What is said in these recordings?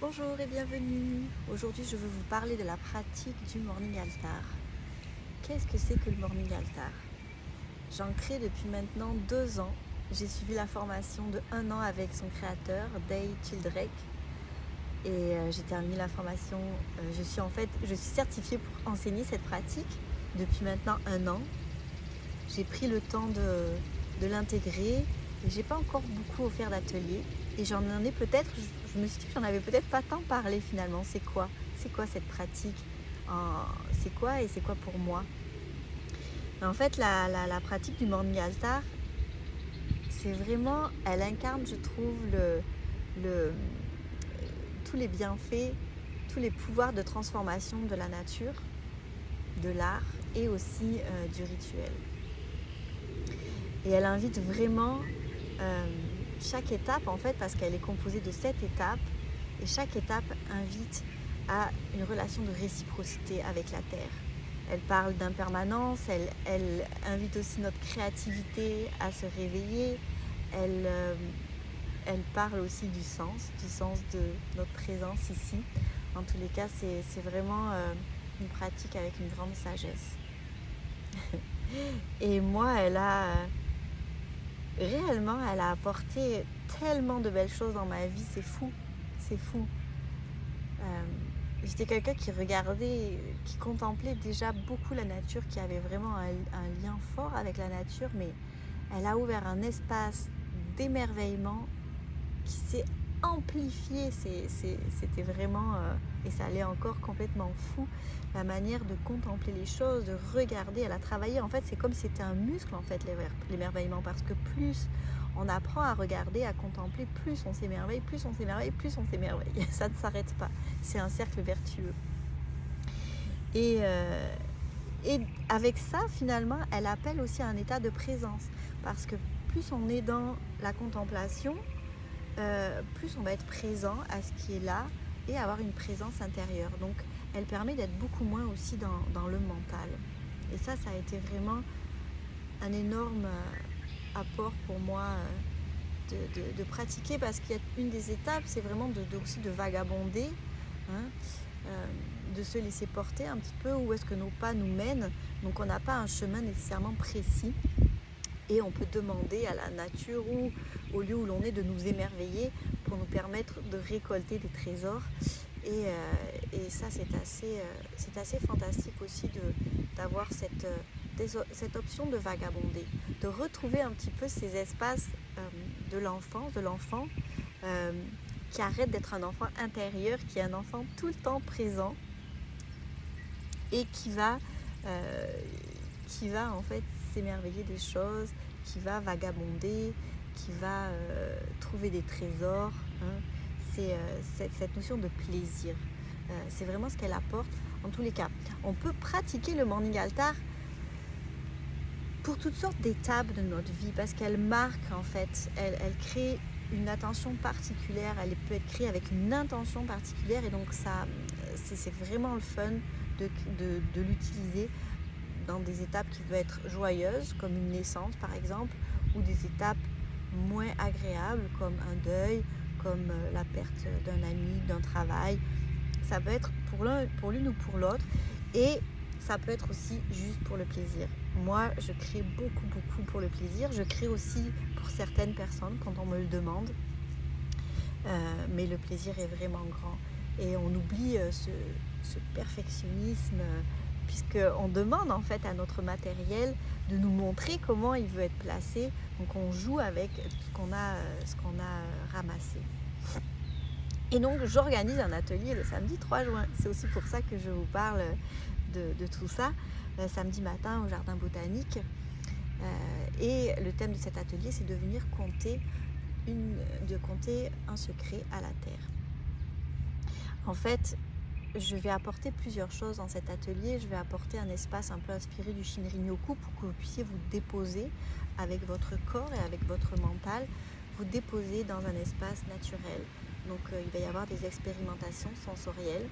Bonjour et bienvenue. Aujourd'hui, je veux vous parler de la pratique du morning altar. Qu'est-ce que c'est que le morning altar? J'en crée depuis maintenant 2 ans. J'ai suivi la formation de 1 an avec son créateur, Day Childrake. Et j'ai terminé la formation. Je suis certifiée pour enseigner cette pratique depuis maintenant 1 an. J'ai pris le temps de l'intégrer et j'ai pas encore beaucoup offert d'ateliers. Et j'en ai peut-être, je me suis dit que j'en avais peut-être pas tant parlé finalement. C'est quoi cette pratique? C'est quoi et c'est quoi pour moi? En fait, la pratique du morning altar, c'est vraiment, elle incarne, je trouve, tous les bienfaits, tous les pouvoirs de transformation de la nature, de l'art et aussi du rituel. Et elle invite vraiment chaque étape, en fait, parce qu'elle est composée de 7 étapes, et chaque étape invite à une relation de réciprocité avec la Terre. Elle parle d'impermanence, elle invite aussi notre créativité à se réveiller, elle parle aussi du sens de notre présence ici. En tous les cas, c'est vraiment une pratique avec une grande sagesse. Et moi, réellement, elle a apporté tellement de belles choses dans ma vie, c'est fou. J'étais quelqu'un qui regardait, qui contemplait déjà beaucoup la nature, qui avait vraiment un lien fort avec la nature, mais elle a ouvert un espace d'émerveillement qui s'est amplifié. C'était vraiment, et ça allait encore complètement fou, la manière de contempler les choses, de regarder. Elle a travaillé, en fait, c'est comme si c'était un muscle, en fait, l'émerveillement, parce que plus on apprend à regarder, à contempler, plus on s'émerveille, plus on s'émerveille, plus on s'émerveille. Ça ne s'arrête pas. C'est un cercle vertueux. Et avec ça, finalement, elle appelle aussi à un état de présence, parce que plus on est dans la contemplation, plus on va être présent à ce qui est là et avoir une présence intérieure. Donc elle permet d'être beaucoup moins aussi dans le mental. Et ça a été vraiment un énorme apport pour moi de pratiquer, parce qu'il y a une des étapes, c'est vraiment aussi de vagabonder, de se laisser porter un petit peu où est-ce que nos pas nous mènent. Donc on n'a pas un chemin nécessairement précis. Et on peut demander à la nature ou au lieu où l'on est de nous émerveiller pour nous permettre de récolter des trésors. Et ça, c'est assez fantastique aussi d'avoir cette option de vagabonder, de retrouver un petit peu ces espaces de l'enfant qui arrête d'être un enfant intérieur, qui est un enfant tout le temps présent et qui va en fait s'émerveiller des choses, qui va vagabonder, qui va trouver des trésors. C'est cette notion de plaisir. C'est vraiment ce qu'elle apporte. En tous les cas, on peut pratiquer le morning altar pour toutes sortes d'étapes de notre vie, parce qu'elle marque, en fait, elle crée une attention particulière, elle peut être créée avec une intention particulière, et donc ça, c'est vraiment le fun de l'utiliser dans des étapes qui peuvent être joyeuses, comme une naissance par exemple, ou des étapes moins agréables, comme un deuil, comme la perte d'un ami, d'un travail. Ça peut être pour l'une ou pour l'autre, et ça peut être aussi juste pour le plaisir. Moi, je crée beaucoup pour le plaisir. Je crée aussi pour certaines personnes quand on me le demande, mais le plaisir est vraiment grand. Et on oublie ce perfectionnisme, puisqu'on demande en fait à notre matériel de nous montrer comment il veut être placé. Donc on joue avec ce qu'on a ramassé. Et donc j'organise un atelier le samedi 3 juin. C'est aussi pour ça que je vous parle de tout ça, samedi matin au jardin botanique. Et le thème de cet atelier, c'est de venir compter un secret à la terre. En fait, je vais apporter plusieurs choses dans cet atelier. Je vais apporter un espace un peu inspiré du Shinrin-yoku pour que vous puissiez vous déposer avec votre corps et avec votre mental, vous déposer dans un espace naturel. Donc il va y avoir des expérimentations sensorielles.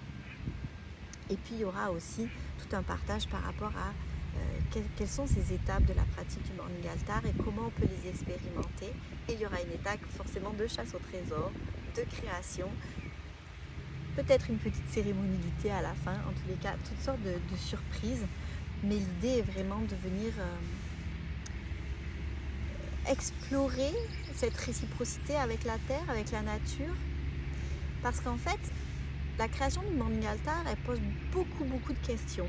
Et puis il y aura aussi tout un partage par rapport à quelles sont ces étapes de la pratique du morning altar et comment on peut les expérimenter. Et il y aura une étape forcément de chasse au trésor, de création, peut-être une petite cérémonie du thé à la fin, en tous les cas, toutes sortes de surprises. Mais l'idée est vraiment de venir explorer cette réciprocité avec la terre, avec la nature. Parce qu'en fait, la création du Morning Altar, elle pose beaucoup de questions.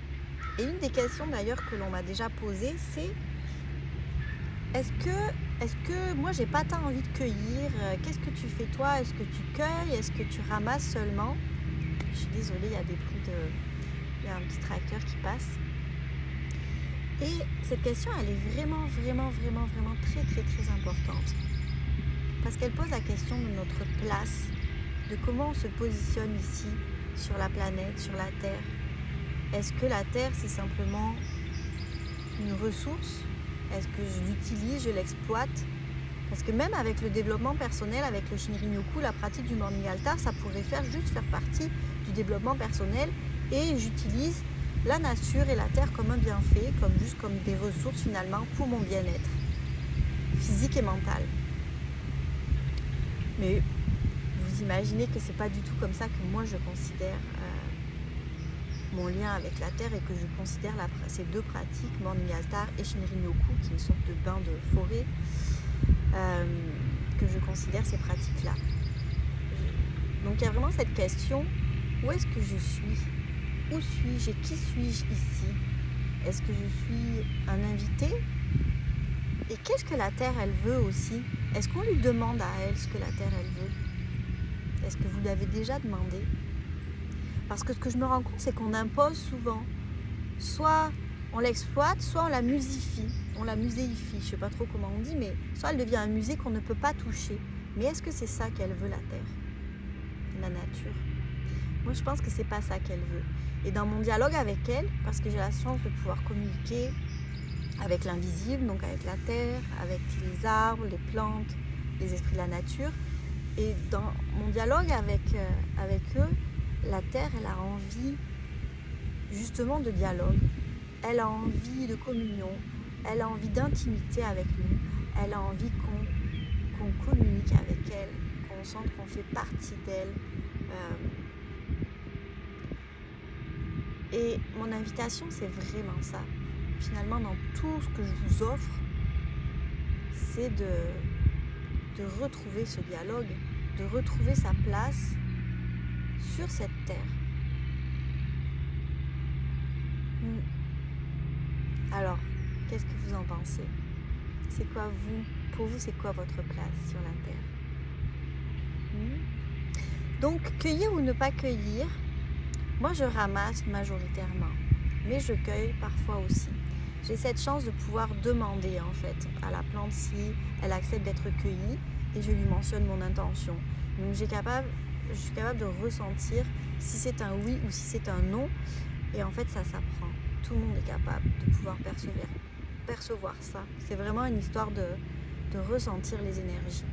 Et une des questions d'ailleurs que l'on m'a déjà posée, c'est est-ce que moi j'ai pas tant envie de cueillir, qu'est-ce que tu fais toi? Est-ce que tu cueilles? Est-ce que tu ramasses seulement? Je suis désolée, il y a il y a un petit tracteur qui passe. Et cette question, elle est vraiment très importante. Parce qu'elle pose la question de notre place, de comment on se positionne ici, sur la planète, sur la Terre. Est-ce que la Terre, c'est simplement une ressource? Est-ce que je l'utilise, je l'exploite? Parce que même avec le développement personnel, avec le Shinrin-yoku, la pratique du Morning Altar, ça pourrait juste faire partie du développement personnel et j'utilise la nature et la terre comme un bienfait, comme des ressources finalement pour mon bien-être physique et mental. Mais vous imaginez que c'est pas du tout comme ça que moi je considère mon lien avec la terre et que je considère ces deux pratiques, Morning Altar et Shinrin-yoku, qui est une sorte de bain de forêt, que je considère ces pratiques-là. Donc il y a vraiment cette question, où est-ce que je suis? Où suis-je et qui suis-je ici? Est-ce que je suis un invité? Et qu'est-ce que la Terre, elle veut aussi? Est-ce qu'on lui demande à elle ce que la Terre, elle veut? Est-ce que vous l'avez déjà demandé? Parce que ce que je me rends compte, c'est qu'on impose souvent. Soit on l'exploite, soit on la musifie. On la muséifie, je ne sais pas trop comment on dit, mais soit elle devient un musée qu'on ne peut pas toucher. Mais est-ce que c'est ça qu'elle veut, la Terre? La nature? Moi, je pense que c'est pas ça qu'elle veut. Et dans mon dialogue avec elle, parce que j'ai la chance de pouvoir communiquer avec l'invisible, donc avec la terre, avec les arbres, les plantes, les esprits de la nature, et dans mon dialogue avec eux, la terre, elle a envie justement de dialogue. Elle a envie de communion. Elle a envie d'intimité avec nous. Elle a envie qu'on communique avec elle, qu'on sente qu'on fait partie d'elle. Et mon invitation, c'est vraiment ça. Finalement, dans tout ce que je vous offre, c'est de retrouver ce dialogue, de retrouver sa place sur cette terre. Alors, qu'est-ce que vous en pensez? C'est quoi pour vous, c'est quoi votre place sur la terre? Donc, cueillir ou ne pas cueillir, moi je ramasse majoritairement, mais je cueille parfois aussi. J'ai cette chance de pouvoir demander en fait à la plante si elle accepte d'être cueillie et je lui mentionne mon intention. Donc je suis capable de ressentir si c'est un oui ou si c'est un non, et en fait ça s'apprend. Tout le monde est capable de pouvoir percevoir ça. C'est vraiment une histoire de ressentir les énergies.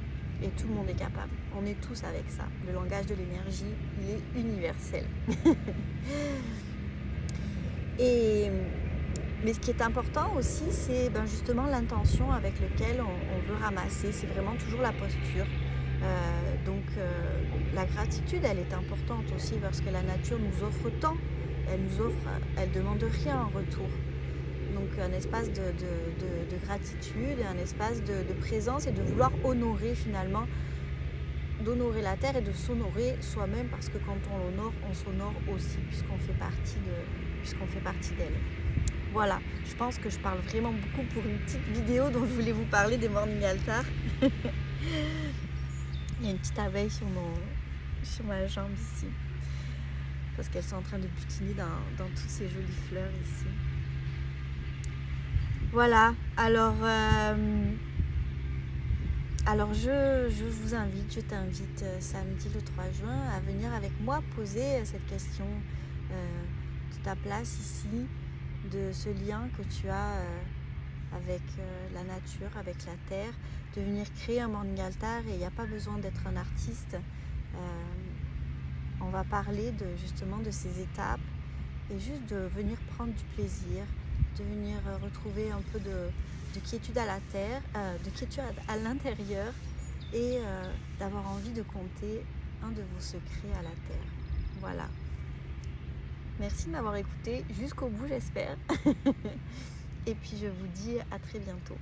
Et tout le monde est capable. On est tous avec ça. Le langage de l'énergie, il est universel. Mais ce qui est important aussi, c'est justement l'intention avec laquelle on veut ramasser. C'est vraiment toujours la posture. La gratitude, elle est importante aussi parce que la nature nous offre tant. Elle demande rien en retour. Donc un espace de gratitude, un espace de présence et de vouloir honorer finalement, d'honorer la terre et de s'honorer soi-même parce que quand on l'honore, on s'honore aussi puisqu'on fait partie d'elle. Voilà, je pense que je parle vraiment beaucoup pour une petite vidéo dont je voulais vous parler des Morning Altar. Il y a une petite abeille sur ma jambe ici parce qu'elles sont en train de butiner dans toutes ces jolies fleurs ici. Voilà, alors je vous invite, je t'invite samedi le 3 juin à venir avec moi poser cette question de ta place ici, de ce lien que tu as avec la nature, avec la terre, de venir créer un Morning Altar et il n'y a pas besoin d'être un artiste. On va parler justement de ces étapes et juste de venir prendre du plaisir, de venir retrouver un peu de quiétude à la terre, de quiétude à l'intérieur et d'avoir envie de compter un de vos secrets à la terre. Voilà. Merci de m'avoir écouté jusqu'au bout, j'espère. Et puis je vous dis à très bientôt.